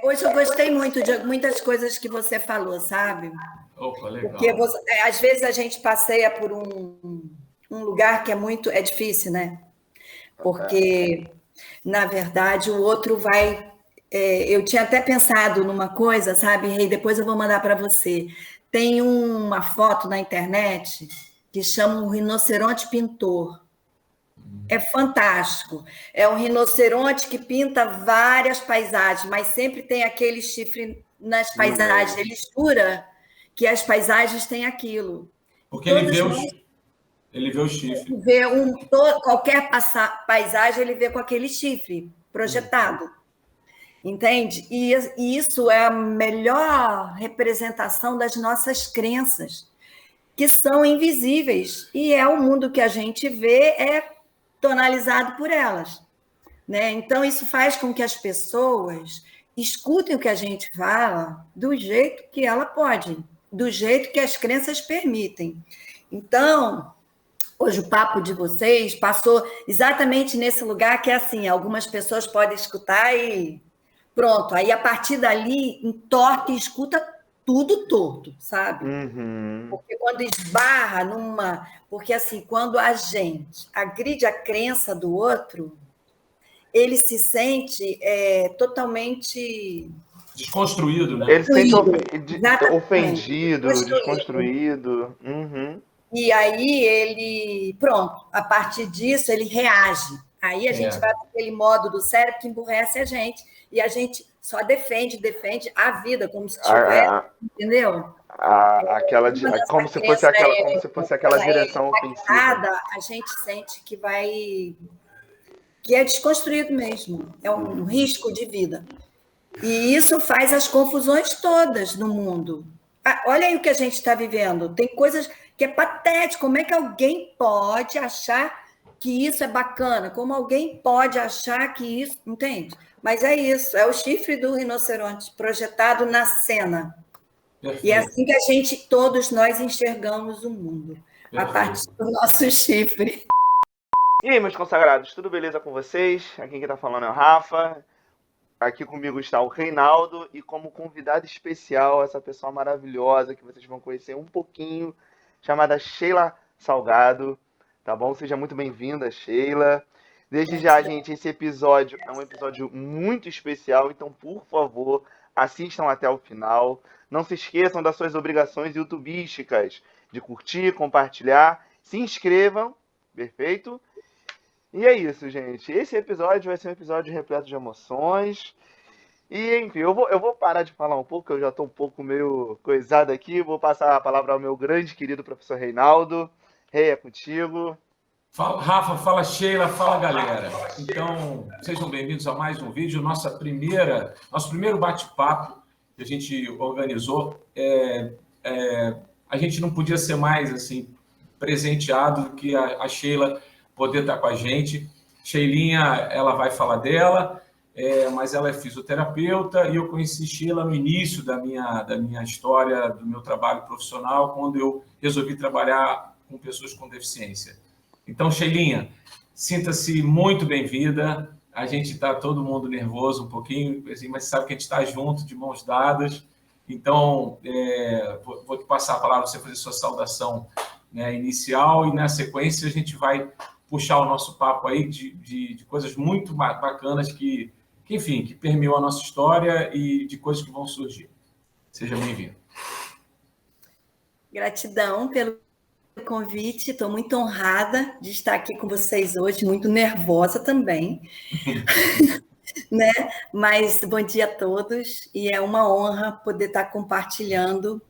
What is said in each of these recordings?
Hoje eu gostei muito de muitas coisas que você falou, sabe? Opa, Porque legal. às vezes a gente passeia por um lugar que é difícil, né? Porque, na verdade, o outro vai. Eu tinha até pensado numa coisa, sabe, Rei? Depois eu vou mandar para você. Tem uma foto na internet que chama um rinoceronte pintor. É fantástico. É um rinoceronte que pinta várias paisagens, mas sempre tem aquele chifre nas No paisagens. meio. Ele jura que as paisagens têm aquilo. E Porque todos nós ele vê o chifre. vê qualquer paisagem, ele vê com aquele chifre projetado. Entende? E isso é a melhor representação das nossas crenças, que são invisíveis. E é o mundo que a gente vê é tonalizado por elas. Né? Então, isso faz com que as pessoas escutem o que a gente fala do jeito que ela pode, do jeito que as crenças permitem. Então, hoje o papo de vocês passou exatamente nesse lugar que é assim, algumas pessoas podem escutar e pronto. Aí, a partir dali, entorta e escuta tudo torto, sabe? Uhum. Porque quando esbarra numa... Porque, assim, quando a gente agride a crença do outro, ele se sente totalmente Desconstruído, né? Ele se sente exatamente, ofendido, construído. desconstruído. Uhum. E aí ele, pronto, a partir disso ele reage. Aí a gente É. vai para aquele modo do cérebro que emburrece a gente, e a gente só defende a vida, como se tivesse, A, entendeu? aquela Quando a nossa fosse crença aquela, como se fosse aquela ela é direção ofensiva. impactada, a gente sente que é desconstruído mesmo, é um risco de vida. E isso faz as confusões todas no mundo. Olha aí o que a gente está vivendo. Tem coisas que é patético. Como é que alguém pode achar que isso é bacana? Como alguém pode achar que isso... Entende? Mas é isso. É o chifre do rinoceronte projetado na cena. Perfeito. E é assim que todos nós enxergamos o mundo. A partir do nosso chifre. E aí, meus consagrados, tudo beleza com vocês? Aqui quem está falando é o Rafa. Aqui comigo está o Reinaldo e como convidado especial, essa pessoa maravilhosa que vocês vão conhecer um pouquinho, chamada Sheila Salgado, tá bom? Seja muito bem-vinda, Sheila. Desde já, gente, esse episódio é um episódio muito especial, então, por favor, assistam até o final. Não se esqueçam das suas obrigações youtubísticas, de curtir, compartilhar, se inscrevam, perfeito? E é isso, gente. Esse episódio vai ser um episódio repleto de emoções. E, enfim, eu vou parar de falar um pouco, eu já estou um pouco meio coisado aqui. Vou passar a palavra ao meu grande querido professor Reinaldo. Rei, é contigo. Fala, Rafa, fala Sheila, fala galera. Então, sejam bem-vindos a mais um vídeo. Nosso primeiro bate-papo que a gente organizou. A gente não podia ser mais assim presenteado do que a Sheila poder estar com a gente. Sheilinha, ela vai falar dela, mas ela é fisioterapeuta e eu conheci Sheila no início da minha história, do meu trabalho profissional, quando eu resolvi trabalhar com pessoas com deficiência. Então, Sheilinha, sinta-se muito bem-vinda. A gente está todo mundo nervoso um pouquinho, assim, mas sabe que a gente está junto, de mãos dadas. Então, vou te passar a palavra para você fazer sua saudação, né, inicial, e na sequência a gente vai puxar o nosso papo aí de coisas muito bacanas que, enfim, que permeou a nossa história e de coisas que vão surgir. Seja bem-vindo. Gratidão pelo convite, estou muito honrada de estar aqui com vocês hoje, muito nervosa também, né? Mas bom dia a todos, e é uma honra poder estar compartilhando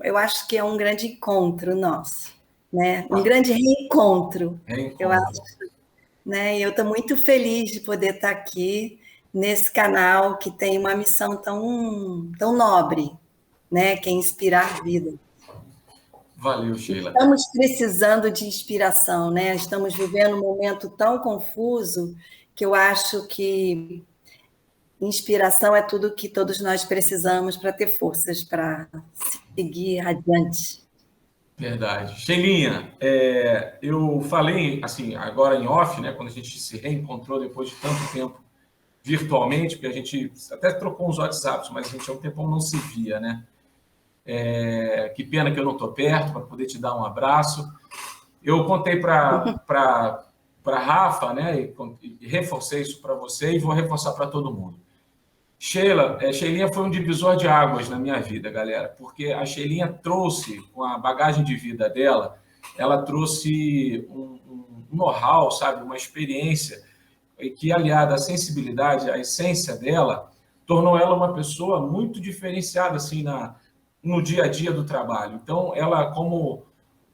eu acho que é um grande encontro nosso, né? Um grande reencontro, eu acho, né? E eu estou muito feliz de poder estar aqui nesse canal que tem uma missão tão nobre, né? Que é inspirar vida. Valeu, Sheila. Estamos precisando de inspiração, né? Estamos vivendo um momento tão confuso que eu acho que inspiração é tudo que todos nós precisamos para ter forças para seguir adiante. Verdade. Sheilinha, eu falei, assim, agora em off, né, quando a gente se reencontrou depois de tanto tempo virtualmente, porque a gente até trocou uns WhatsApps, mas a gente há um tempão não se via, né? Que pena que eu não estou perto para poder te dar um abraço. Eu contei para Rafa, né? E reforcei isso para você e vou reforçar para todo mundo. Sheilinha foi um divisor de águas na minha vida, galera, porque a Sheilinha trouxe, com a bagagem de vida dela, ela trouxe um know-how, sabe, uma experiência que, aliada à sensibilidade, à essência dela, tornou ela uma pessoa muito diferenciada assim, no dia a dia do trabalho. Então, ela, como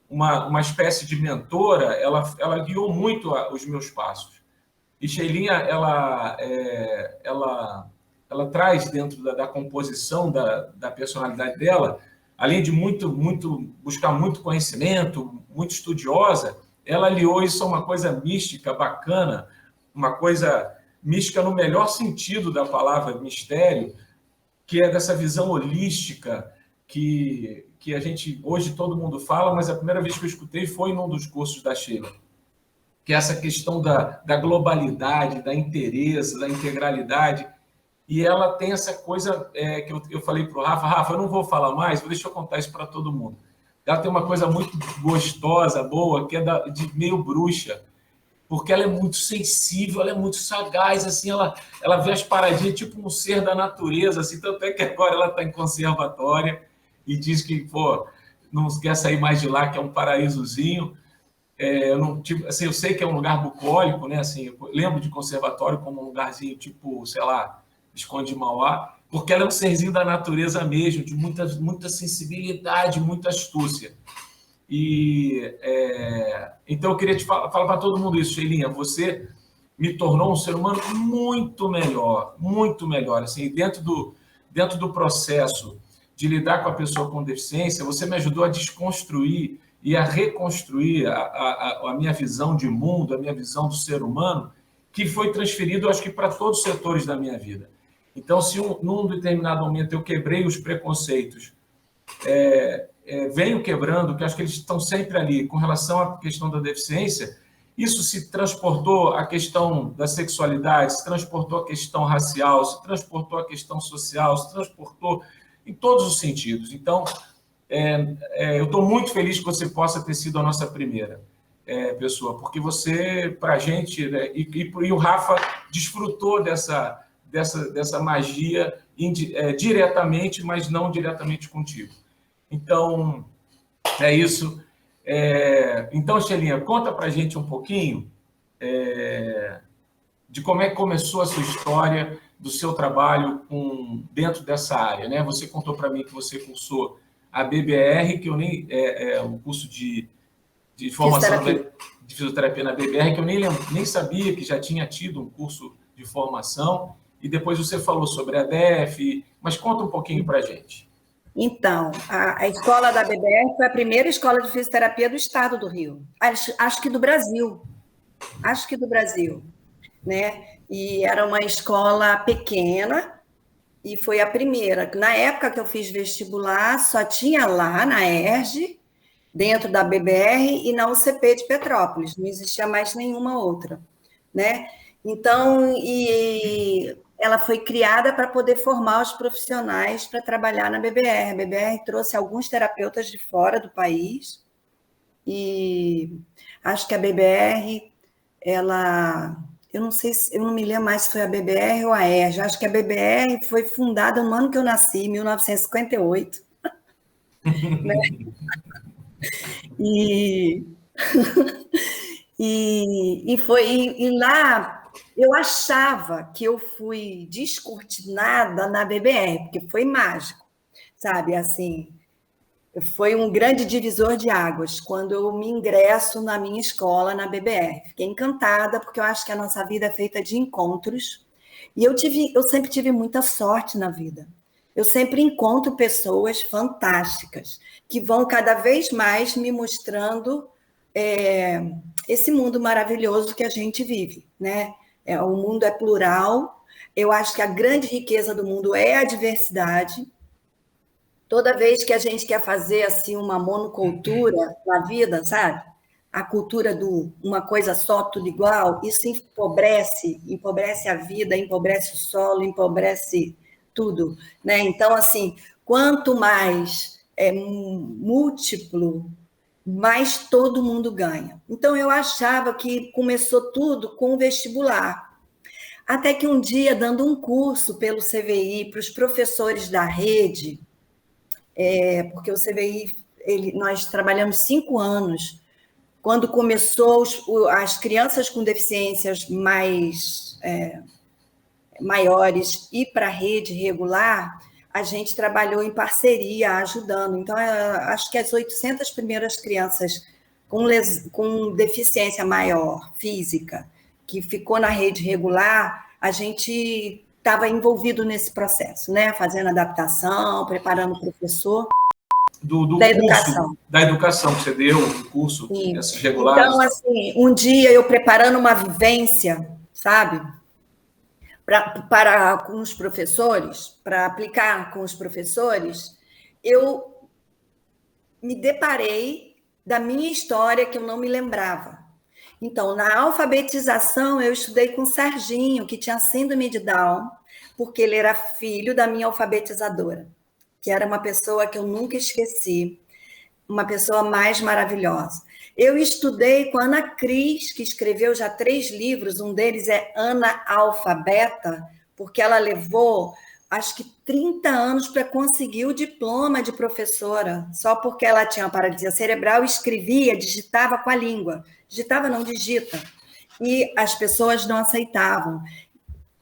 uma espécie de mentora, ela guiou muito os meus passos. E Sheilinha, ela traz dentro da composição da personalidade dela, além de buscar muito conhecimento, muito estudiosa, ela aliou isso a uma coisa mística, bacana, uma coisa mística no melhor sentido da palavra mistério, que é dessa visão holística que a gente, hoje todo mundo fala, mas a primeira vez que eu escutei foi num dos cursos da Sheila, que é essa questão da globalidade, da inteireza, da integralidade. E ela tem essa coisa que eu falei para o Rafa, eu não vou falar mais, deixa eu contar isso para todo mundo. Ela tem uma coisa muito gostosa, boa, que é de meio bruxa, porque ela é muito sensível, ela é muito sagaz, assim, ela vê as paradinhas tipo um ser da natureza, assim, tanto é que agora ela está em conservatória e diz que, não quer sair mais de lá, que é um paraísozinho. Eu sei que é um lugar bucólico, né? Assim, eu lembro de conservatório como um lugarzinho tipo, sei lá, Visconde de Mauá, porque ela é um serzinho da natureza mesmo, de muita sensibilidade, muita astúcia. Então eu queria te falar para todo mundo isso, Sheilinha, você me tornou um ser humano muito melhor, assim, dentro do processo de lidar com a pessoa com deficiência, você me ajudou a desconstruir e a reconstruir a minha visão de mundo, a minha visão do ser humano, que foi transferido, acho que, para todos os setores da minha vida. Então, se num determinado momento eu quebrei os preconceitos, venho quebrando, que acho que eles estão sempre ali, com relação à questão da deficiência, isso se transportou à questão da sexualidade, se transportou à questão racial, se transportou à questão social, se transportou em todos os sentidos. Então, eu estou muito feliz que você possa ter sido a nossa primeira pessoa, porque você, para a gente, né, e o Rafa desfrutou dessa magia diretamente, mas não diretamente contigo. Então, é isso. Então, Sheilinha, conta para a gente um pouquinho de como é que começou a sua história, do seu trabalho dentro dessa área, né? Você contou para mim que você cursou a BBR, que eu nem o curso de formação de fisioterapia na BBR, que eu nem sabia que já tinha tido um curso de formação, e depois você falou sobre a DEF, mas conta um pouquinho para a gente. Então, a escola da BBR foi a primeira escola de fisioterapia do estado do Rio, acho que do Brasil, né? E era uma escola pequena, e foi a primeira. Na época que eu fiz vestibular, só tinha lá na ERJ, dentro da BBR, e na UCP de Petrópolis, não existia mais nenhuma outra, né? Então, ela foi criada para poder formar os profissionais para trabalhar na BBR. A BBR trouxe alguns terapeutas de fora do país, e acho que a BBR, eu não sei, eu não me lembro mais se foi a BBR ou a ERJ. Acho que a BBR foi fundada no ano que eu nasci, em 1958. Né? E lá eu achava que eu fui descortinada na BBR, porque foi mágico, sabe? Assim, foi um grande divisor de águas quando eu me ingresso na minha escola, na BBR. Fiquei encantada, porque eu acho que a nossa vida é feita de encontros, e eu sempre tive muita sorte na vida. Eu sempre encontro pessoas fantásticas, que vão cada vez mais me mostrando esse mundo maravilhoso que a gente vive, né? O mundo é plural, eu acho que a grande riqueza do mundo é a diversidade. Toda vez que a gente quer fazer assim uma monocultura na vida, sabe? a cultura do uma coisa só, tudo igual, isso empobrece a vida, empobrece o solo, empobrece tudo, né? Então, assim, quanto mais múltiplo, mais todo mundo ganha. Então, eu achava que começou tudo com o vestibular. Até que um dia, dando um curso pelo CVI para os professores da rede, porque o CVI, nós trabalhamos 5 anos. Quando começou as crianças com deficiências maiores ir para a rede regular, a gente trabalhou em parceria, ajudando. Então, acho que as 800 primeiras crianças com deficiência maior, física, que ficou na rede regular, a gente estava envolvido nesse processo, né? Fazendo adaptação, preparando o professor. Da educação que você deu, o curso, esses regulares. Então, assim, um dia eu preparando uma vivência, sabe, com os professores, para aplicar com os professores, eu me deparei da minha história que eu não me lembrava. Então, na alfabetização, eu estudei com o Serginho, que tinha síndrome de Down, porque ele era filho da minha alfabetizadora, que era uma pessoa que eu nunca esqueci, uma pessoa mais maravilhosa. Eu estudei com a Ana Cris, que escreveu já 3 livros, um deles é Ana Alfabeta, porque ela levou, acho que 30 anos para conseguir o diploma de professora, só porque ela tinha paralisia cerebral, escrevia, digitava com a língua. Digitava, não digita. E as pessoas não aceitavam.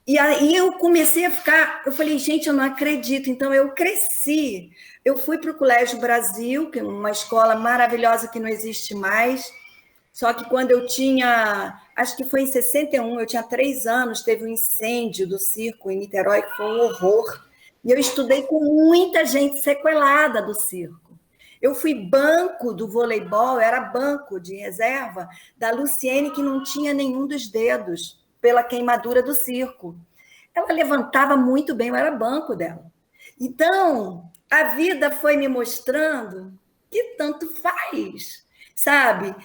E aí eu comecei a ficar, eu falei, gente, eu não acredito. Então eu cresci. Eu fui para o Colégio Brasil, que é uma escola maravilhosa que não existe mais. Só que quando eu tinha, acho que foi em 61, eu tinha 3 anos, teve um incêndio do circo em Niterói, que foi um horror. E eu estudei com muita gente sequelada do circo. Eu fui banco do voleibol, era banco de reserva da Luciene, que não tinha nenhum dos dedos, pela queimadura do circo. Ela levantava muito bem, eu era banco dela. Então, a vida foi me mostrando que tanto faz, sabe?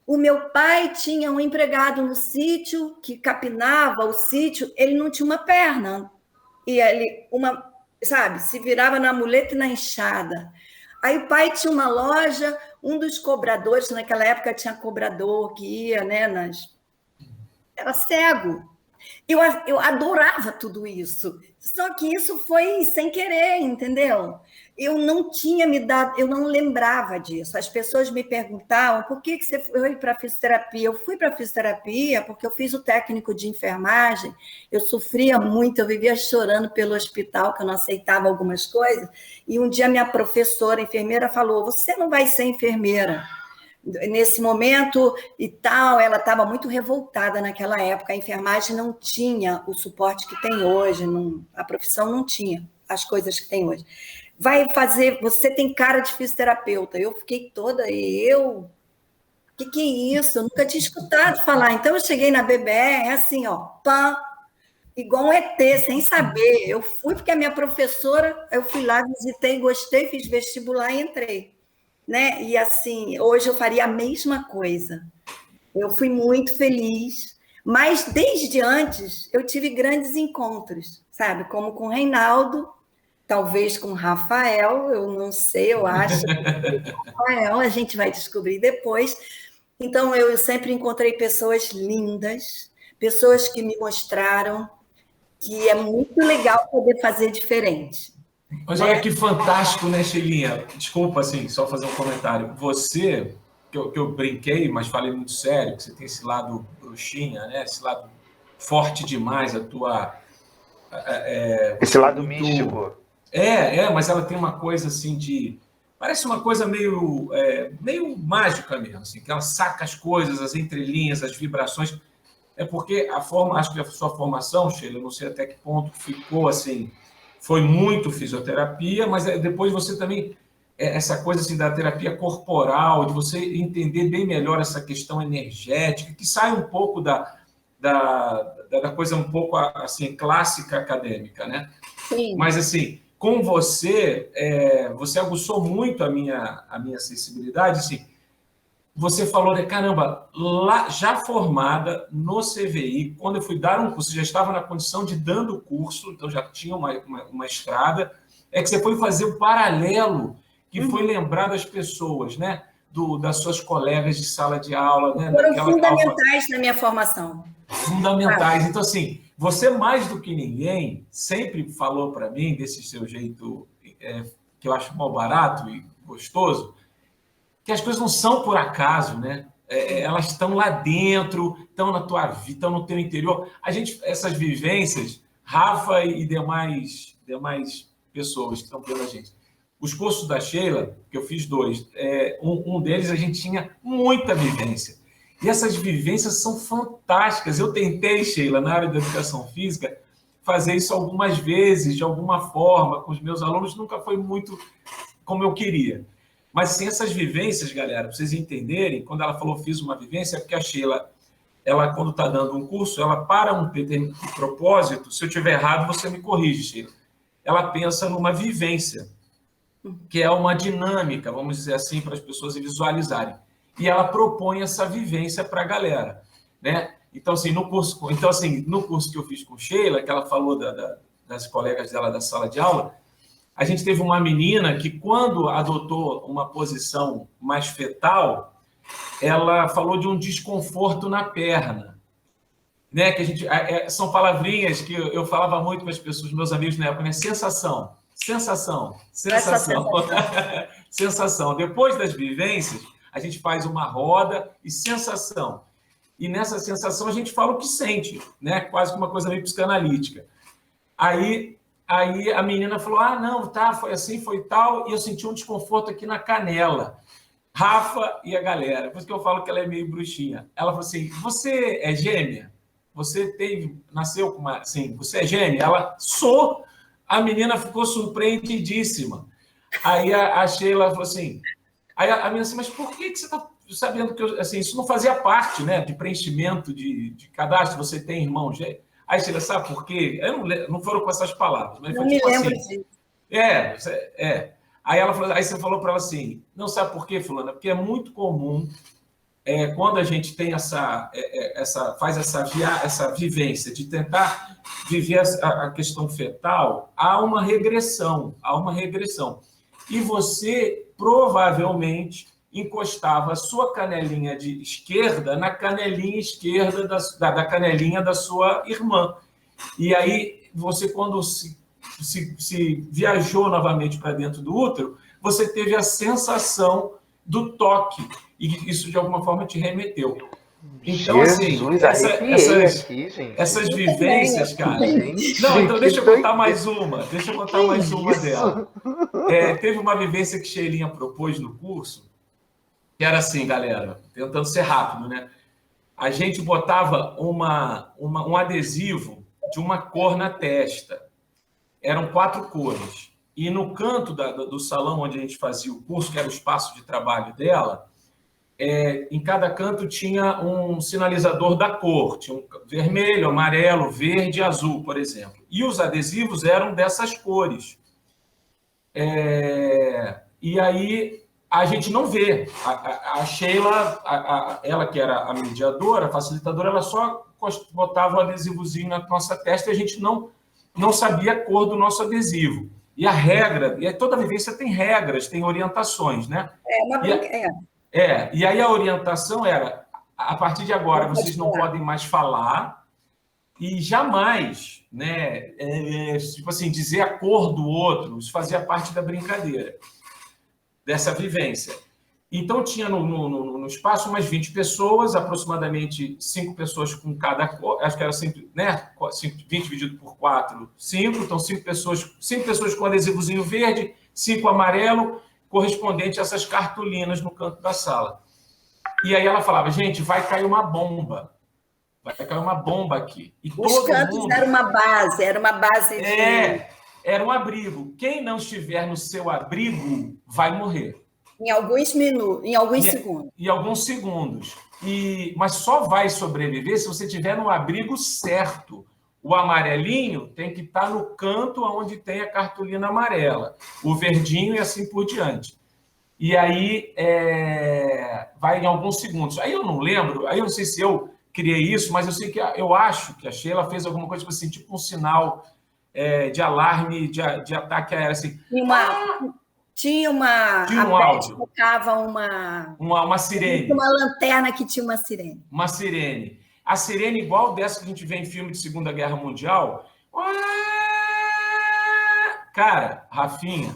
O meu pai tinha um empregado no sítio que capinava o sítio, ele não tinha uma perna. E ele, se virava na muleta e na enxada. Aí o pai tinha uma loja, um dos cobradores, naquela época tinha cobrador que ia, né, era cego. Eu adorava tudo isso. Só que isso foi sem querer, entendeu? Eu não tinha me dado, eu não lembrava disso. As pessoas me perguntavam por que você foi para a fisioterapia. Eu fui para a fisioterapia porque eu fiz o técnico de enfermagem, eu sofria muito, eu vivia chorando pelo hospital, que eu não aceitava algumas coisas. E um dia minha professora, enfermeira, falou: você não vai ser enfermeira. Nesse momento e tal, ela estava muito revoltada naquela época. A enfermagem não tinha o suporte que tem hoje, a profissão não tinha as coisas que tem hoje. Você tem cara de fisioterapeuta. Eu fiquei toda, o que é isso? Eu nunca tinha escutado falar. Então, eu cheguei na BBR, assim, ó, pã, igual um ET, sem saber. Eu fui porque a minha professora, eu fui lá, visitei, gostei, fiz vestibular e entrei. Né? E assim, hoje eu faria a mesma coisa. Eu fui muito feliz, mas desde antes eu tive grandes encontros, sabe? Como com o Reinaldo, talvez com o Rafael, eu não sei, eu acho que com o Rafael, a gente vai descobrir depois. Então, eu sempre encontrei pessoas lindas, pessoas que me mostraram que é muito legal poder fazer diferente. Mas olha que fantástico, né, Sheilinha? Desculpa, assim, só fazer um comentário. Você, que eu brinquei, mas falei muito sério, que você tem esse lado bruxinha, né? Esse lado forte demais, a tua... esse lado místico. Mas ela tem uma coisa assim de... Parece uma coisa meio mágica mesmo, assim, que ela saca as coisas, as entrelinhas, as vibrações. É porque acho que a sua formação, Sheila, eu não sei até que ponto ficou assim... Foi muito fisioterapia, mas depois você também, essa coisa assim da terapia corporal, de você entender bem melhor essa questão energética, que sai um pouco da coisa um pouco assim clássica acadêmica, né? Sim. Mas assim, com você, você aguçou muito a minha sensibilidade, assim, você falou, caramba, lá, já formada no CVI, quando eu fui dar um curso, já estava na condição de dando o curso, então já tinha uma estrada, é que você foi fazer o paralelo, que foi lembrar das pessoas, né? Das suas colegas de sala de aula, né? Foram fundamentais na minha formação. Fundamentais. Então, assim, você mais do que ninguém sempre falou para mim, desse seu jeito que eu acho mal barato e gostoso, que as coisas não são por acaso, né? Elas estão lá dentro, estão na tua vida, estão no teu interior. Essas vivências, Rafa e demais pessoas que estão vendo a gente. Os cursos da Sheila, que eu fiz 2, um deles a gente tinha muita vivência. E essas vivências são fantásticas. Eu tentei, Sheila, na área da educação física, fazer isso algumas vezes, de alguma forma, com os meus alunos, nunca foi muito como eu queria. Mas sim, essas vivências, galera, para vocês entenderem, quando ela falou fiz uma vivência, é porque a Sheila, ela, quando está dando um curso, ela para um propósito, se eu estiver errado, você me corrige, Sheila. Ela pensa numa vivência, que é uma dinâmica, vamos dizer assim, para as pessoas visualizarem. E ela propõe essa vivência para a galera, né? Então, assim, no curso que eu fiz com Sheila, que ela falou das colegas dela da sala de aula, a gente teve uma menina que, quando adotou uma posição mais fetal, ela falou de um desconforto na perna, né? Que a gente são palavrinhas que eu falava muito para as pessoas, meus amigos na época, né? Sensação. Sensação. Depois das vivências, a gente faz uma roda e sensação. E nessa sensação a gente fala o que sente, né? Quase que uma coisa meio psicanalítica. Aí a menina falou, não, tá, foi assim, foi tal, e eu senti um desconforto aqui na canela. Rafa e a galera, por isso que eu falo que ela é meio bruxinha. Ela falou assim, você é gêmea? Nasceu com uma... Assim, você é gêmea? Ela, sou. A menina ficou surpreendidíssima. Aí a Sheila falou assim... Aí a menina assim, mas por que você está sabendo que assim, isso não fazia parte, né, de preenchimento de cadastro? Você tem irmão gêmeo? Aí Sheila, sabe por quê? Não foram com essas palavras, mas foi tipo assim... Aí você falou para ela assim, não sabe por quê, fulana? Porque é muito comum, quando a gente tem faz essa vivência de tentar viver a questão fetal, há uma regressão. E você provavelmente encostava a sua canelinha de esquerda na canelinha esquerda da canelinha da sua irmã. E aí, você, quando se viajou novamente para dentro do útero, você teve a sensação do toque, e isso, de alguma forma, te remeteu. Então, assim, essas vivências, cara... Não, então deixa eu contar mais uma. Dela. Teve uma vivência que Sheilinha propôs no curso, que era assim, galera, tentando ser rápido, né? A gente botava um adesivo de uma cor na testa. Eram 4 cores. E no canto do salão onde a gente fazia o curso, que era o espaço de trabalho dela, em cada canto tinha um sinalizador da cor. Tinha um vermelho, amarelo, verde e azul, por exemplo. E os adesivos eram dessas cores. E aí a gente não vê. A Sheila, ela que era a mediadora, a facilitadora, ela só botava o adesivozinho na nossa testa e a gente não sabia a cor do nosso adesivo. E a regra, toda vivência tem regras, tem orientações, né? E aí a orientação era, a partir de agora, vocês não podem mais falar e jamais, né, tipo assim, dizer a cor do outro. Isso fazia parte da brincadeira, dessa vivência. Então, tinha no espaço umas 20 pessoas, aproximadamente 5 pessoas com cada cor, acho que era sempre, né? 20 dividido por 4, 5, então 5 pessoas com adesivozinho verde, 5 amarelo, correspondente a essas cartolinas no canto da sala. E aí ela falava, gente, vai cair uma bomba aqui. E os cantos eram uma base era um abrigo. Quem não estiver no seu abrigo vai morrer. Em alguns segundos. Em alguns segundos. Mas só vai sobreviver se você estiver no abrigo certo. O amarelinho tem que estar no canto onde tem a cartolina amarela. O verdinho e assim por diante. e aí vai em alguns segundos. Aí eu não lembro, aí eu não sei se eu criei isso, mas eu sei que eu acho que a Sheila fez alguma coisa assim, tipo um sinal de alarme de ataque aéreo, assim. Tinha uma Tinha um áudio. Tocava uma sirene. Uma lanterna que tinha uma sirene. Uma sirene. A sirene igual dessa que a gente vê em filme de Segunda Guerra Mundial. Cara, Rafinha,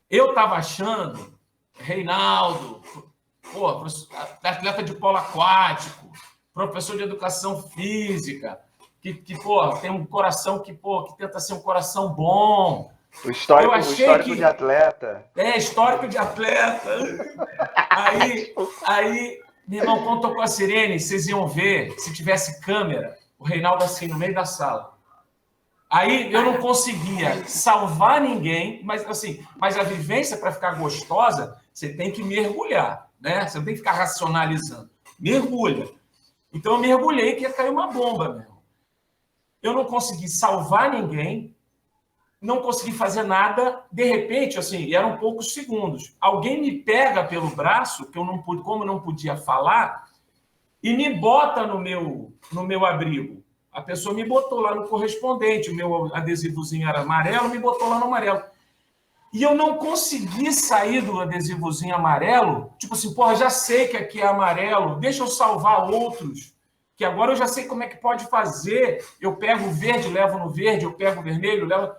eu tava achando, Reinaldo, atleta de polo aquático, professor de educação física, que tem um coração que tenta ser um coração bom. O histórico de atleta. Histórico de atleta. Aí, meu irmão, quando tocou a sirene, vocês iam ver, se tivesse câmera, o Reinaldo assim, no meio da sala. Aí eu não conseguia salvar ninguém, mas a vivência, para ficar gostosa, você tem que mergulhar, né? Você não tem que ficar racionalizando. Mergulha. Então eu mergulhei que ia cair uma bomba, meu. Eu não consegui salvar ninguém, não consegui fazer nada, de repente, assim, eram poucos segundos. Alguém me pega pelo braço, que eu não pude, como eu não podia falar, e me bota no meu abrigo. A pessoa me botou lá no correspondente, o meu adesivozinho era amarelo, me botou lá no amarelo. E eu não consegui sair do adesivozinho amarelo, tipo assim, já sei que aqui é amarelo, deixa eu salvar outros, que agora eu já sei como é que pode fazer. Eu pego o verde, levo no verde, eu pego o vermelho, levo...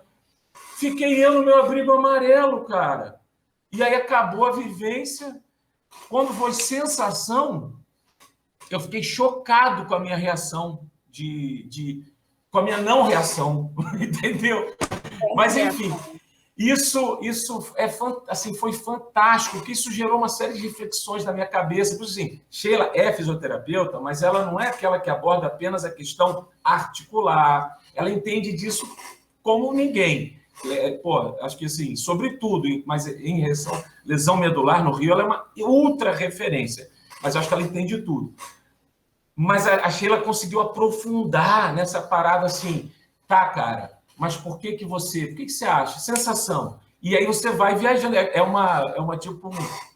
Fiquei eu no meu abrigo amarelo, cara. E aí acabou a vivência. Quando foi sensação, eu fiquei chocado com a minha reação, com a minha não reação, entendeu? Mas, enfim, isso assim, foi fantástico, porque isso gerou uma série de reflexões na minha cabeça. Por assim, Sheila é fisioterapeuta, mas ela não é aquela que aborda apenas a questão articular. Ela entende disso como ninguém. Acho que assim, sobretudo, mas em lesão medular no Rio, ela é uma ultra referência. Mas acho que ela entende tudo. Mas a Sheila conseguiu aprofundar nessa parada assim, tá, cara, mas por que você acha? Sensação. E aí você vai viajando, é uma tipo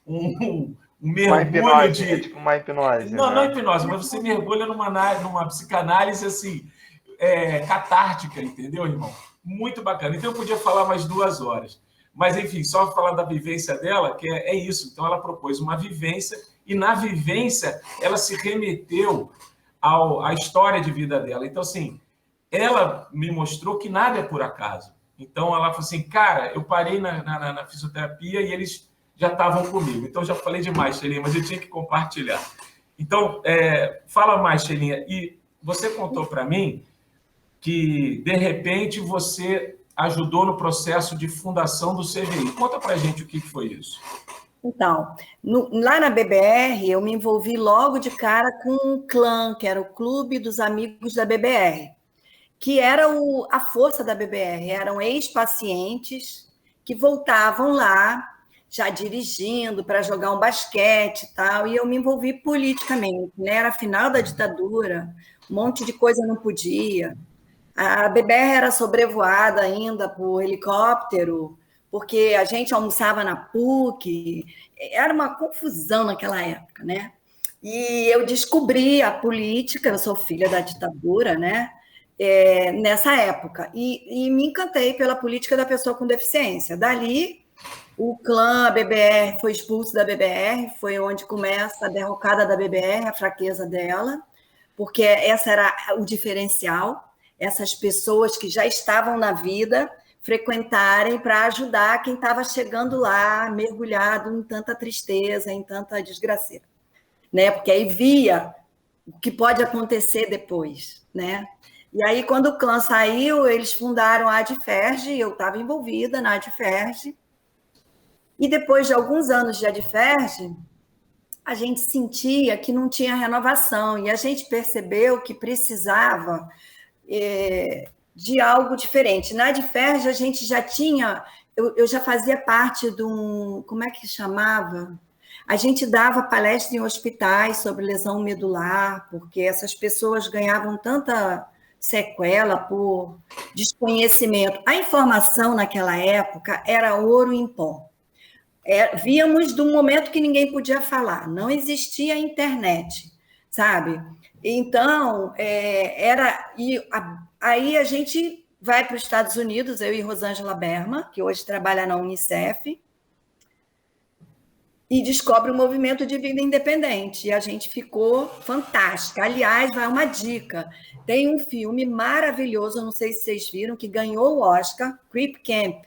um mergulho uma hipnose, de... tipo uma hipnose. Não é hipnose, mas você mergulha numa psicanálise assim, catártica, entendeu, irmão? Muito bacana. Então eu podia falar mais 2 horas. Mas, enfim, só falar da vivência dela, que é isso. Então ela propôs uma vivência, e na vivência ela se remeteu à história de vida dela. Então, assim, ela me mostrou que nada é por acaso. Então ela falou assim, cara, eu parei na fisioterapia e eles já estavam comigo. Então já falei demais, Sheilinha, mas eu tinha que compartilhar. Então, fala mais, Sheilinha. E você contou para mim que, de repente, você ajudou no processo de fundação do CGI. Conta para a gente o que foi isso. Então, lá na BBR, eu me envolvi logo de cara com um clã, que era o Clube dos Amigos da BBR, que era a força da BBR. Eram ex-pacientes que voltavam lá, já dirigindo para jogar um basquete e tal, e eu me envolvi politicamente, né? Era final da ditadura, um monte de coisa não podia. A BBR era sobrevoada ainda por helicóptero, porque a gente almoçava na PUC, era uma confusão naquela época, né? E eu descobri a política, eu sou filha da ditadura, né? Nessa época, e me encantei pela política da pessoa com deficiência. Dali, o clã BBR foi expulso da BBR, foi onde começa a derrocada da BBR, a fraqueza dela, porque essa era o diferencial. Essas pessoas que já estavam na vida frequentarem para ajudar quem estava chegando lá, mergulhado em tanta tristeza, em tanta desgraceira, né? Porque aí via o que pode acontecer depois, né? E aí, quando o clã saiu, eles fundaram a Adferge, eu estava envolvida na Adferge, e depois de alguns anos de Adferge, a gente sentia que não tinha renovação, e a gente percebeu que precisava de algo diferente. Na Adferge, a gente já tinha... Eu já fazia parte de um... Como é que chamava? A gente dava palestra em hospitais sobre lesão medular, porque essas pessoas ganhavam tanta sequela por desconhecimento. A informação naquela época era ouro em pó. Víamos de um momento que ninguém podia falar, não existia internet, sabe? Então, aí a gente vai para os Estados Unidos, eu e Rosângela Berman, que hoje trabalha na Unicef, e descobre o movimento de vida independente. E a gente ficou fantástica. Aliás, vai uma dica. Tem um filme maravilhoso, não sei se vocês viram, que ganhou o Oscar, Crip Camp.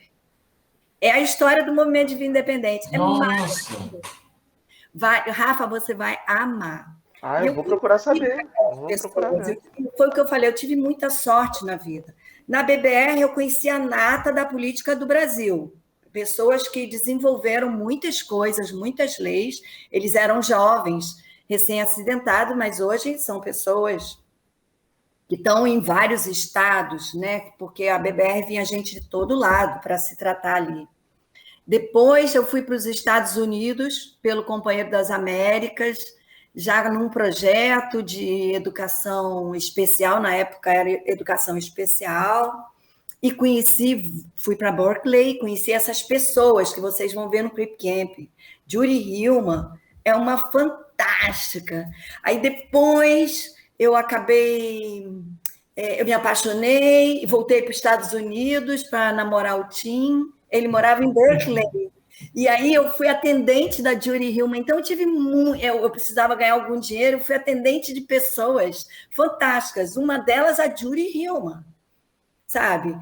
É a história do movimento de vida independente. É maravilhoso. Rafa, você vai amar. Eu vou procurar saber. Foi o que eu falei, eu tive muita sorte na vida. Na BBR, eu conheci a nata da política do Brasil. Pessoas que desenvolveram muitas coisas, muitas leis. Eles eram jovens, recém-acidentados, mas hoje são pessoas que estão em vários estados, né? Porque a BBR vinha gente de todo lado para se tratar ali. Depois eu fui para os Estados Unidos, pelo Companheiro das Américas, já num projeto de educação especial, na época era educação especial, e fui para Berkeley, conheci essas pessoas que vocês vão ver no Crip Camp. Judy Hillman é uma fantástica. Aí depois eu me apaixonei, voltei para os Estados Unidos para namorar o Tim. Ele morava em Berkeley. E aí eu fui atendente da Judy Hillman. Então eu precisava ganhar algum dinheiro, eu fui atendente de pessoas fantásticas. Uma delas, a Judy Hillman, sabe?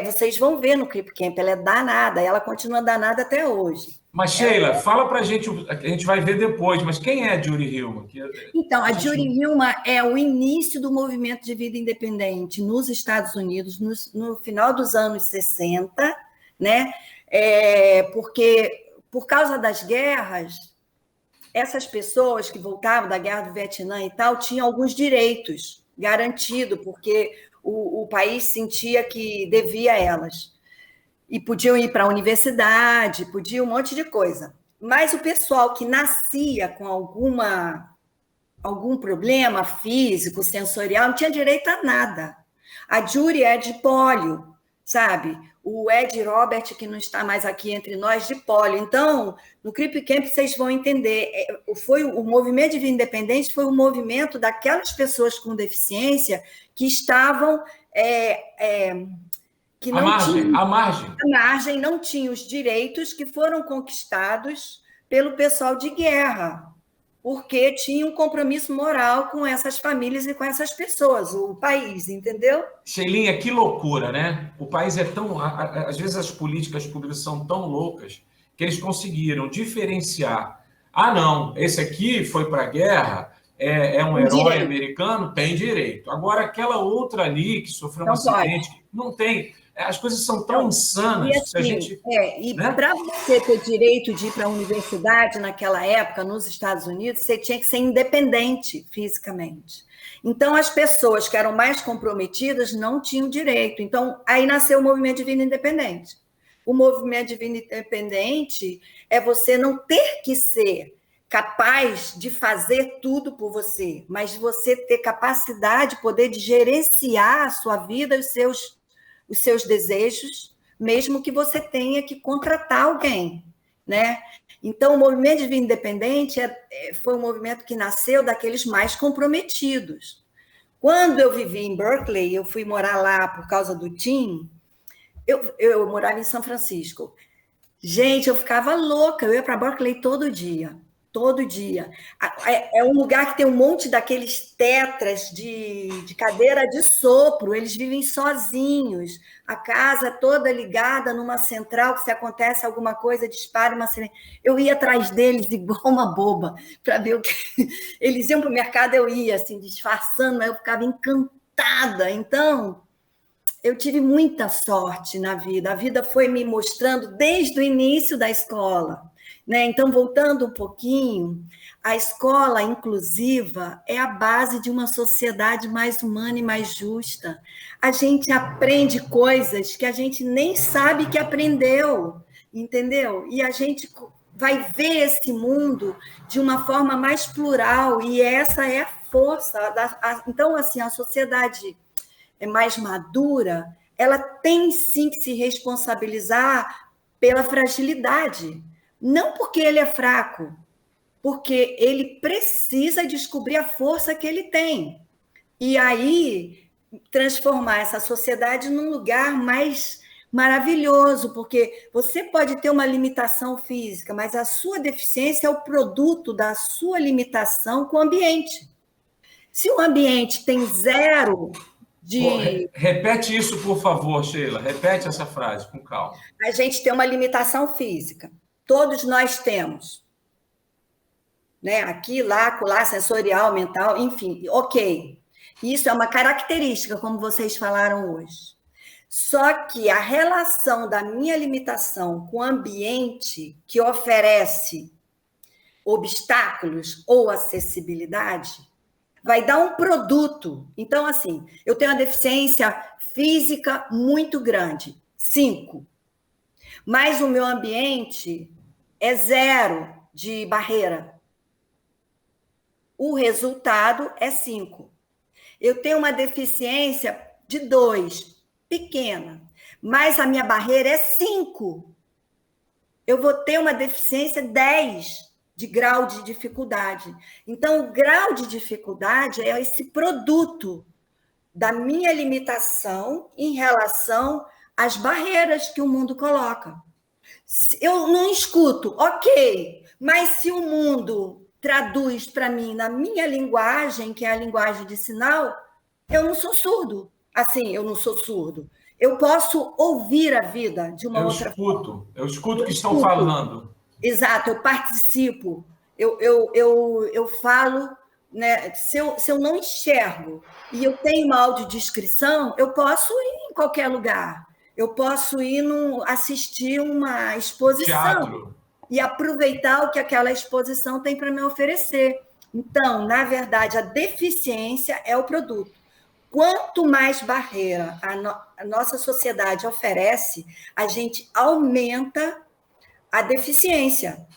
Vocês vão ver no Crip Camp, ela é danada, ela continua danada até hoje. Mas, Sheila, fala pra gente, a gente vai ver depois, mas quem é a Judy Hillman? Então, a Judy Hillman é o início do movimento de vida independente nos Estados Unidos, no final dos anos 60, né? Porque, por causa das guerras, essas pessoas que voltavam da guerra do Vietnã e tal, tinham alguns direitos garantidos, porque o país sentia que devia a elas. E podiam ir para a universidade, podia um monte de coisa. Mas o pessoal que nascia com algum problema físico, sensorial, não tinha direito a nada. A Judy é de pólio, sabe? O Ed Robert, que não está mais aqui entre nós, de pólio. Então, no Crip Camp, vocês vão entender, o movimento de vida independente foi o movimento daquelas pessoas com deficiência que estavam... que não à margem, não tinham os direitos que foram conquistados pelo pessoal de guerra, porque tinha um compromisso moral com essas famílias e com essas pessoas, o país, entendeu? Sheilinha, que loucura, né? O país é tão... Às vezes as políticas públicas são tão loucas que eles conseguiram diferenciar. Não, esse aqui foi para a guerra, é um herói americano, tem direito. Agora, aquela outra ali que sofreu um acidente, não tem... As coisas são tão insanas. E assim, para você ter direito de ir para a universidade naquela época, nos Estados Unidos, você tinha que ser independente fisicamente. Então, as pessoas que eram mais comprometidas não tinham direito. Então, aí nasceu o movimento de vida independente. O movimento de vida independente é você não ter que ser capaz de fazer tudo por você, mas você ter capacidade, poder de gerenciar a sua vida e os seus desejos, mesmo que você tenha que contratar alguém, né? Então, o movimento de vida independente foi um movimento que nasceu daqueles mais comprometidos. Quando eu vivi em Berkeley, eu fui morar lá por causa do Tim, eu morava em São Francisco. Gente, eu ficava louca, eu ia para Berkeley todo dia. É um lugar que tem um monte daqueles tetras de cadeira de sopro, eles vivem sozinhos, a casa toda ligada numa central, que se acontece alguma coisa, dispara uma sirene. Eu ia atrás deles igual uma boba, para ver o que... Eles iam para o mercado, eu ia, assim, disfarçando, mas eu ficava encantada. Então, eu tive muita sorte na vida, a vida foi me mostrando desde o início da escola. Né? Então, voltando um pouquinho, a escola inclusiva é a base de uma sociedade mais humana e mais justa. A gente aprende coisas que a gente nem sabe que aprendeu, entendeu? E a gente vai ver esse mundo de uma forma mais plural, e essa é a força. Então, assim, a sociedade mais madura, ela tem sim que se responsabilizar pela fragilidade, Não porque ele é fraco, porque ele precisa descobrir a força que ele tem. E aí transformar essa sociedade num lugar mais maravilhoso, porque você pode ter uma limitação física, mas a sua deficiência é o produto da sua limitação com o ambiente. Se o ambiente tem zero de... Repete isso, por favor, Sheila. Repete essa frase com calma. A gente tem uma limitação física. Todos nós temos. Né? Aqui, lá, acolá, sensorial, mental, enfim, ok. Isso é uma característica, como vocês falaram hoje. Só que a relação da minha limitação com o ambiente que oferece obstáculos ou acessibilidade vai dar um produto. Então, assim, eu tenho uma deficiência física muito grande, 5. Mas o meu ambiente é 0 de barreira. O resultado é 5. Eu tenho uma deficiência de 2, pequena, mas a minha barreira é 5. Eu vou ter uma deficiência 10 de grau de dificuldade. Então, o grau de dificuldade é esse produto da minha limitação em relação às barreiras que o mundo coloca. Eu não escuto, ok, mas se o mundo traduz para mim na minha linguagem, que é a linguagem de sinal, eu não sou surdo. Assim, eu não sou surdo. Eu posso ouvir a vida de uma outra forma. Eu escuto o que estão falando. Exato, eu participo. Eu falo, né? Se eu não enxergo e eu tenho uma audiodescrição, eu posso ir em qualquer lugar. Eu posso ir assistir uma exposição. Teatro. E aproveitar o que aquela exposição tem para me oferecer. Então, na verdade, a deficiência é o produto. Quanto mais barreira a nossa sociedade oferece, a gente aumenta a deficiência,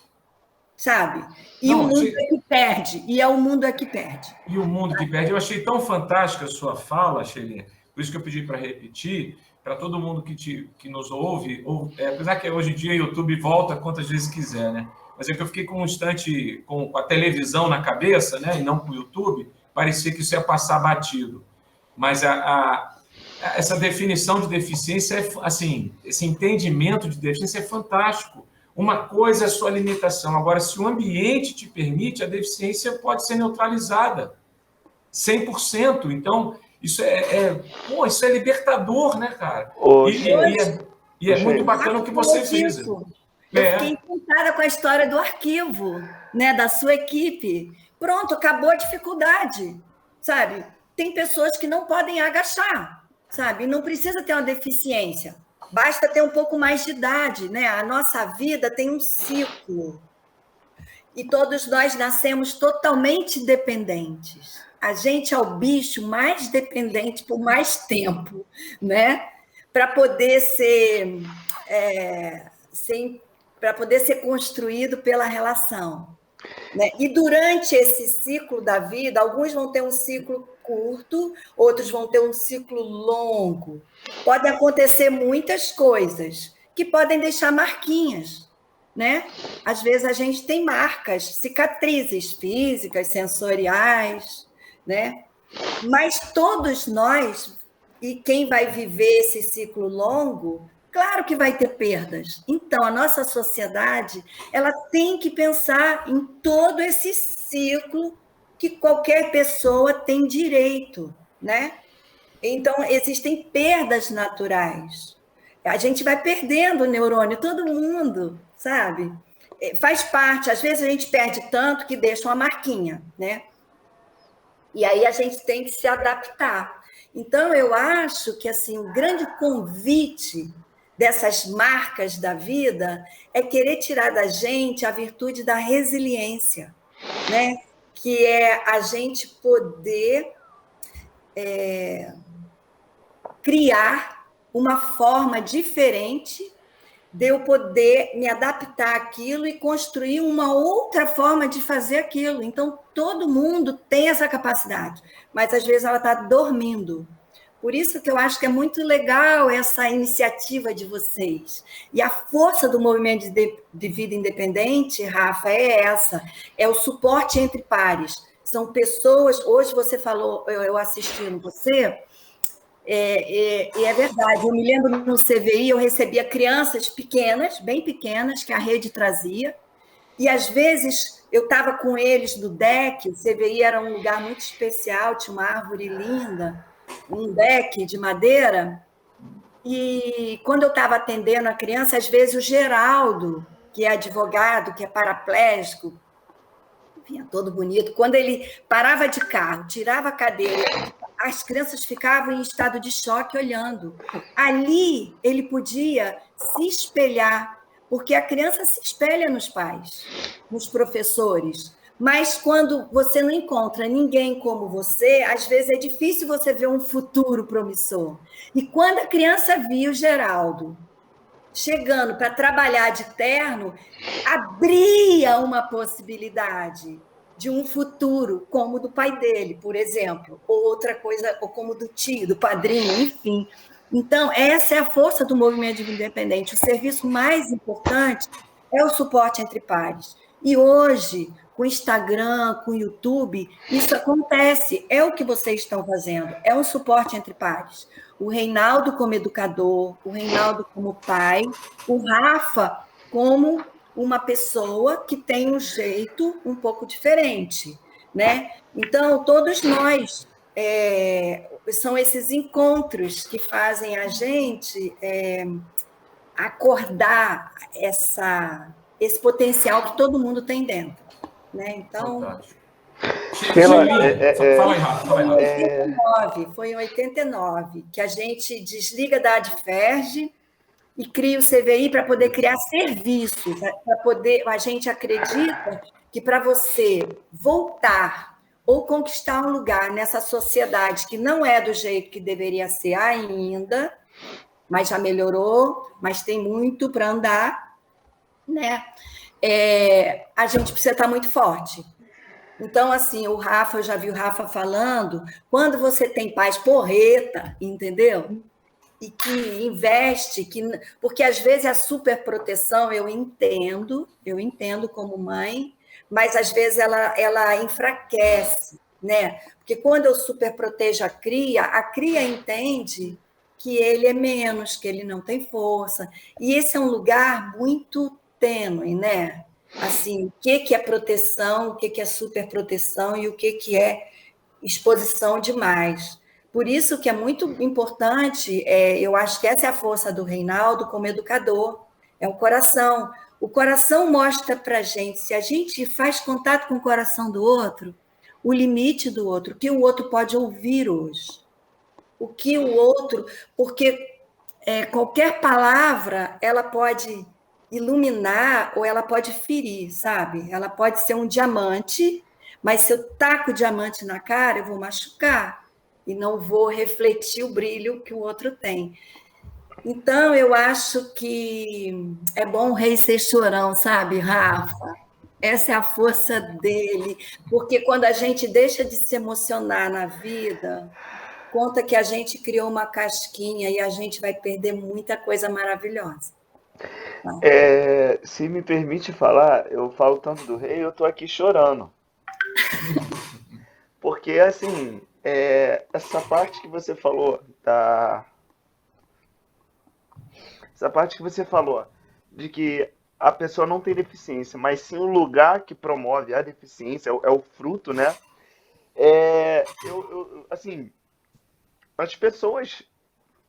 sabe? E o mundo é que perde, e é o mundo é que perde. E o mundo que perde. Eu achei tão fantástica a sua fala, Sheilinha, por isso que eu pedi para repetir, para todo mundo que nos ouve, apesar que hoje em dia o YouTube volta quantas vezes quiser, né? Mas é que eu fiquei com um instante com a televisão na cabeça, né? E não com o YouTube, parecia que isso ia passar batido. Mas essa definição de deficiência, assim, esse entendimento de deficiência é fantástico. Uma coisa é a sua limitação. Agora, se o ambiente te permite, a deficiência pode ser neutralizada 100%. Então, isso isso é libertador, né, cara? E é muito bacana o que você fez. Eu fiquei encantada com a história do arquivo, né, da sua equipe. Pronto, acabou a dificuldade, sabe? Tem pessoas que não podem agachar, sabe? Não precisa ter uma deficiência. Basta ter um pouco mais de idade, né? A nossa vida tem um ciclo. E todos nós nascemos totalmente dependentes. A gente é o bicho mais dependente por mais tempo, né? Para poder ser construído pela relação. Né? E durante esse ciclo da vida, alguns vão ter um ciclo curto, outros vão ter um ciclo longo. Podem acontecer muitas coisas que podem deixar marquinhas, né? Às vezes a gente tem marcas, cicatrizes físicas, sensoriais, né? Mas todos nós, e quem vai viver esse ciclo longo, claro que vai ter perdas. Então, a nossa sociedade ela tem que pensar em todo esse ciclo que qualquer pessoa tem direito, né? Então, existem perdas naturais. A gente vai perdendo o neurônio, todo mundo, sabe? Faz parte. Às vezes a gente perde tanto que deixa uma marquinha, né? E aí a gente tem que se adaptar. Então, eu acho que assim, o grande convite dessas marcas da vida é querer tirar da gente a virtude da resiliência, né? Que é a gente poder criar uma forma diferente de eu poder me adaptar àquilo e construir uma outra forma de fazer aquilo. Então, todo mundo tem essa capacidade, mas às vezes ela está dormindo, Por isso que eu acho que é muito legal essa iniciativa de vocês. E a força do movimento de vida independente, Rafa, é essa: é o suporte entre pares. São pessoas. Hoje você falou, eu assistindo você, e é verdade. Eu me lembro no CVI, eu recebia crianças pequenas, bem pequenas, que a rede trazia. E às vezes eu estava com eles no deck. O CVI era um lugar muito especial, tinha uma árvore linda, um deck de madeira, e quando eu estava atendendo a criança, às vezes o Geraldo, que é advogado, que é paraplégico, vinha todo bonito, quando ele parava de carro, tirava a cadeira, as crianças ficavam em estado de choque olhando. Ali ele podia se espelhar, porque a criança se espelha nos pais, nos professores. Mas quando você não encontra ninguém como você, às vezes é difícil você ver um futuro promissor. E quando a criança viu o Geraldo chegando para trabalhar de terno, abria uma possibilidade de um futuro como o do pai dele, por exemplo, ou outra coisa, ou como do tio, do padrinho, enfim. Então, essa é a força do movimento de vida independente. O serviço mais importante é o suporte entre pares. E hoje, com o Instagram, com o YouTube, isso acontece. É o que vocês estão fazendo. É um suporte entre pares. O Reinaldo como educador, o Reinaldo como pai, o Rafa como uma pessoa que tem um jeito um pouco diferente, né? Então, todos nós são esses encontros que fazem a gente acordar esse potencial que todo mundo tem dentro, né? Então, Fantástico. Sheila, Fala aí, Rafa. foi em 89 que a gente desliga da Adferge e cria o CVI para poder criar serviços, para poder. A gente acredita que para você voltar ou conquistar um lugar nessa sociedade que não é do jeito que deveria ser ainda, mas já melhorou, mas tem muito para andar, né? A gente precisa estar muito forte. Então, assim, o Rafa, eu já vi o Rafa falando, quando você tem pais porreta, entendeu? E que investe, porque às vezes a superproteção, eu entendo como mãe, mas às vezes ela enfraquece, né? Porque quando eu superprotejo a cria entende que ele é menos, que ele não tem força. E esse é um lugar muito tênue, né? Assim, o que é proteção, o que é superproteção e o que é exposição demais. Por isso que é muito importante, eu acho que essa é a força do Reinaldo como educador, é o coração. O coração mostra para a gente, se a gente faz contato com o coração do outro, o limite do outro, o que o outro pode ouvir hoje. O que o outro... Porque qualquer palavra, ela pode iluminar ou ela pode ferir, sabe? Ela pode ser um diamante, mas se eu taco o diamante na cara, eu vou machucar e não vou refletir o brilho que o outro tem. Então, eu acho que é bom o rei ser chorão, sabe, Rafa? Essa é a força dele, porque quando a gente deixa de se emocionar na vida, conta que a gente criou uma casquinha e a gente vai perder muita coisa maravilhosa. Se me permite falar, eu falo tanto do rei, eu tô aqui chorando. Porque, assim, essa parte que você falou essa parte que você falou de que a pessoa não tem deficiência, mas sim o lugar que promove a deficiência, é o fruto, né? Assim, as pessoas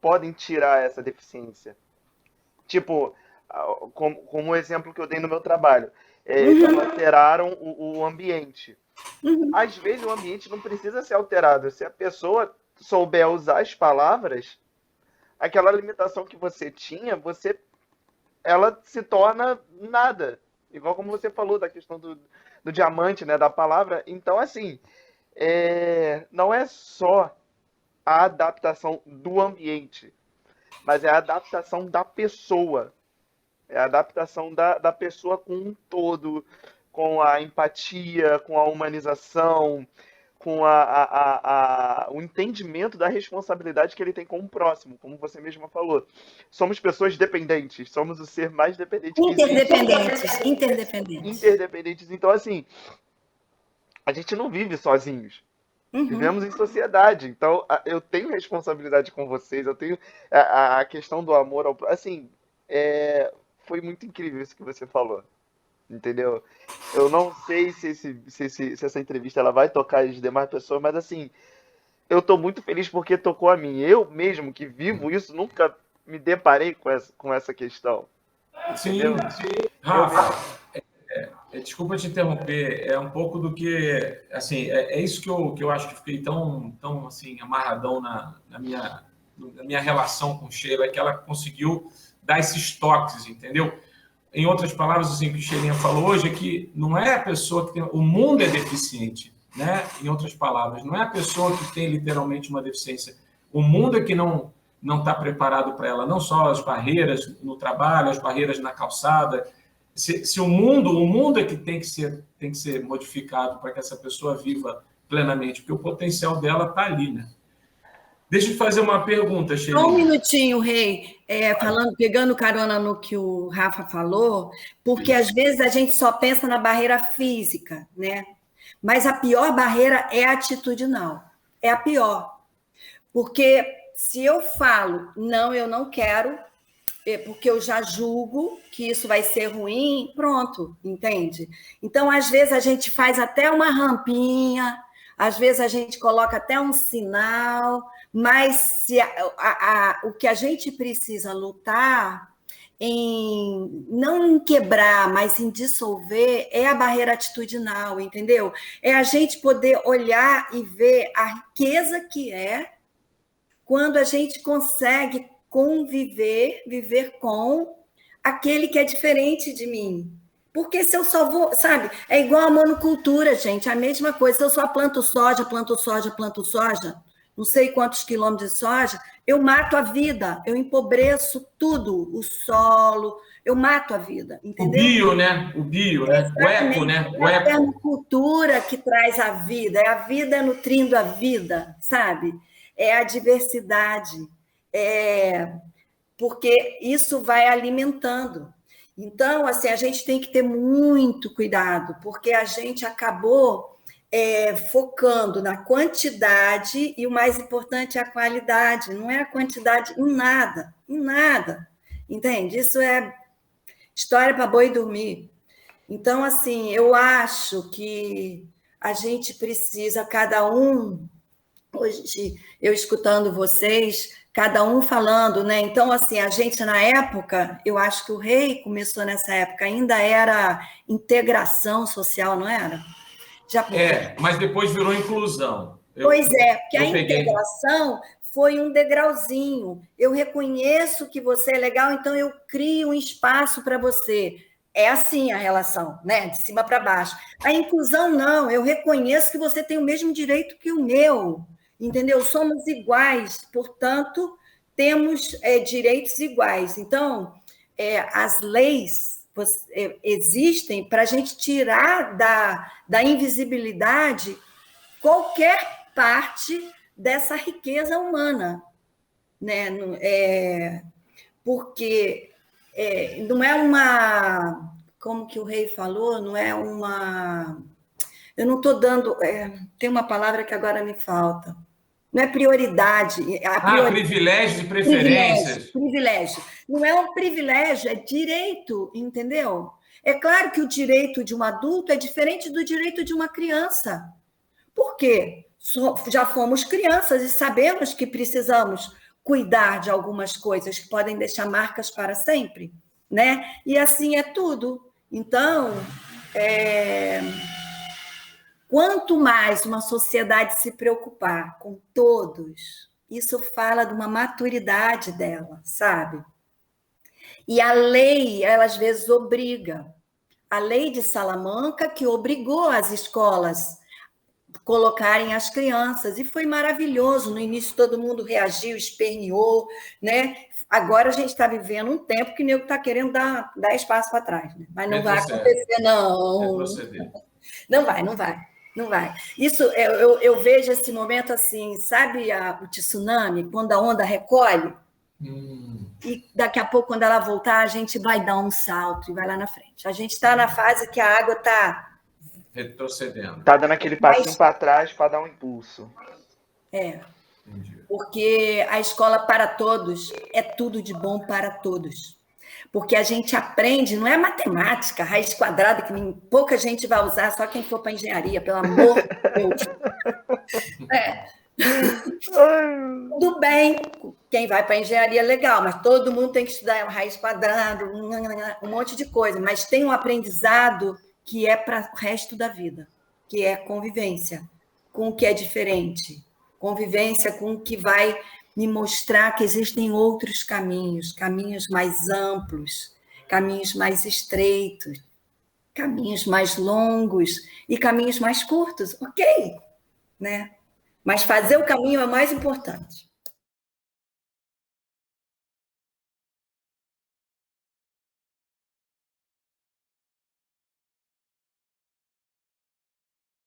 podem tirar essa deficiência. Tipo, como o exemplo que eu dei no meu trabalho. Eles alteraram o ambiente. Às vezes o ambiente não precisa ser alterado. Se a pessoa souber usar as palavras, aquela limitação que você tinha, ela se torna nada. Igual como você falou da questão do diamante, né, da palavra. Então, assim, não é só a adaptação do ambiente, mas é a adaptação da pessoa. É a adaptação da pessoa com um todo, com a empatia, com a humanização, com o entendimento da responsabilidade que ele tem com o próximo, como você mesma falou. Somos pessoas dependentes, somos o ser mais dependente que existe. Interdependentes. Então, assim, a gente não vive sozinhos. Vivemos em sociedade. Então, eu tenho responsabilidade com vocês, eu tenho a questão do amor ao próximo. Assim, foi muito incrível isso que você falou. Entendeu? Eu não sei se essa entrevista ela vai tocar as demais pessoas, mas assim, eu tô muito feliz porque tocou a mim. Eu mesmo que vivo isso, nunca me deparei com essa questão. Sim, sim. Rafa, desculpa te interromper, é um pouco do que, assim, é isso que eu acho que fiquei tão assim, amarradão na minha relação com Sheila, que ela conseguiu dar esses toques, entendeu? Em outras palavras, assim, o que o Sheilinha falou hoje é que não é a pessoa que tem... O mundo é deficiente, né? Em outras palavras, não é a pessoa que tem literalmente uma deficiência. O mundo é que não está preparado para ela, não só as barreiras no trabalho, as barreiras na calçada. Se o mundo é que tem que ser modificado para que essa pessoa viva plenamente, porque o potencial dela está ali, né? Deixa eu fazer uma pergunta, Sheilinha. Só um minutinho, Rei, pegando carona no que o Rafa falou, porque às vezes a gente só pensa na barreira física, né? Mas a pior barreira é atitudinal, é a pior. Porque se eu falo, não, eu não quero, porque eu já julgo que isso vai ser ruim, pronto, entende? Então, às vezes, a gente faz até uma rampinha, às vezes a gente coloca até um sinal, mas se o que a gente precisa lutar não em quebrar, mas em dissolver, é a barreira atitudinal, entendeu? É a gente poder olhar e ver a riqueza que é quando a gente consegue viver com aquele que é diferente de mim. Porque se eu só vou, sabe, é igual a monocultura, gente, a mesma coisa. Se eu só planto soja, não sei quantos quilômetros de soja, eu mato a vida, eu empobreço tudo, o solo, eu mato a vida, entendeu? O bio, né? O eco, né? O eco. É a cultura que traz a vida nutrindo a vida, sabe? É a diversidade, porque isso vai alimentando. Então, assim, a gente tem que ter muito cuidado, porque a gente acabou focando na quantidade e o mais importante é a qualidade, não é a quantidade em nada, entende? Isso é história para boi dormir. Então, assim, eu acho que a gente precisa, cada um, hoje eu escutando vocês, cada um falando, né? Então, assim, a gente na época, eu acho que o Rei começou nessa época, ainda era integração social, não era? Mas depois virou inclusão. Pois é, porque a integração foi um degrauzinho. Eu reconheço que você é legal, então eu crio um espaço para você. É assim a relação, né? De cima para baixo. A inclusão, não. Eu reconheço que você tem o mesmo direito que o meu. Entendeu? Somos iguais, portanto, temos direitos iguais. Então, as leis existem para a gente tirar da invisibilidade qualquer parte dessa riqueza humana, né? Porque não é uma... Como que o Rei falou? Não é uma... Eu não estou dando... tem uma palavra que agora me falta. Não é prioridade. Privilégio e preferências. Privilégio. Não é um privilégio, é direito, entendeu? É claro que o direito de um adulto é diferente do direito de uma criança. Por quê? Já fomos crianças e sabemos que precisamos cuidar de algumas coisas que podem deixar marcas para sempre, né? E assim é tudo. Então, quanto mais uma sociedade se preocupar com todos, isso fala de uma maturidade dela, sabe? E a lei, ela às vezes obriga. A lei de Salamanca que obrigou as escolas a colocarem as crianças, e foi maravilhoso. No início todo mundo reagiu, esperneou, né? Agora a gente está vivendo um tempo que o nego está querendo dar espaço para trás, né? Mas não vai acontecer, não. Não vai. Não vai. Isso, eu vejo esse momento assim, sabe o tsunami, quando a onda recolhe? E daqui a pouco, quando ela voltar, a gente vai dar um salto e vai lá na frente. A gente está na fase que a água está... retrocedendo. Tá dando aquele passinho para trás para dar um impulso. Entendi. Porque a escola para todos é tudo de bom para todos. Porque a gente aprende, não é matemática, raiz quadrada, que pouca gente vai usar, só quem for para engenharia, pelo amor de Deus. Tudo bem, quem vai para engenharia é legal, mas todo mundo tem que estudar raiz quadrada, um monte de coisa. Mas tem um aprendizado que é para o resto da vida, que é convivência com o que é diferente, convivência com o que vai me mostrar que existem outros caminhos, caminhos mais amplos, caminhos mais estreitos, caminhos mais longos e caminhos mais curtos, ok, né? Mas fazer o caminho é o mais importante.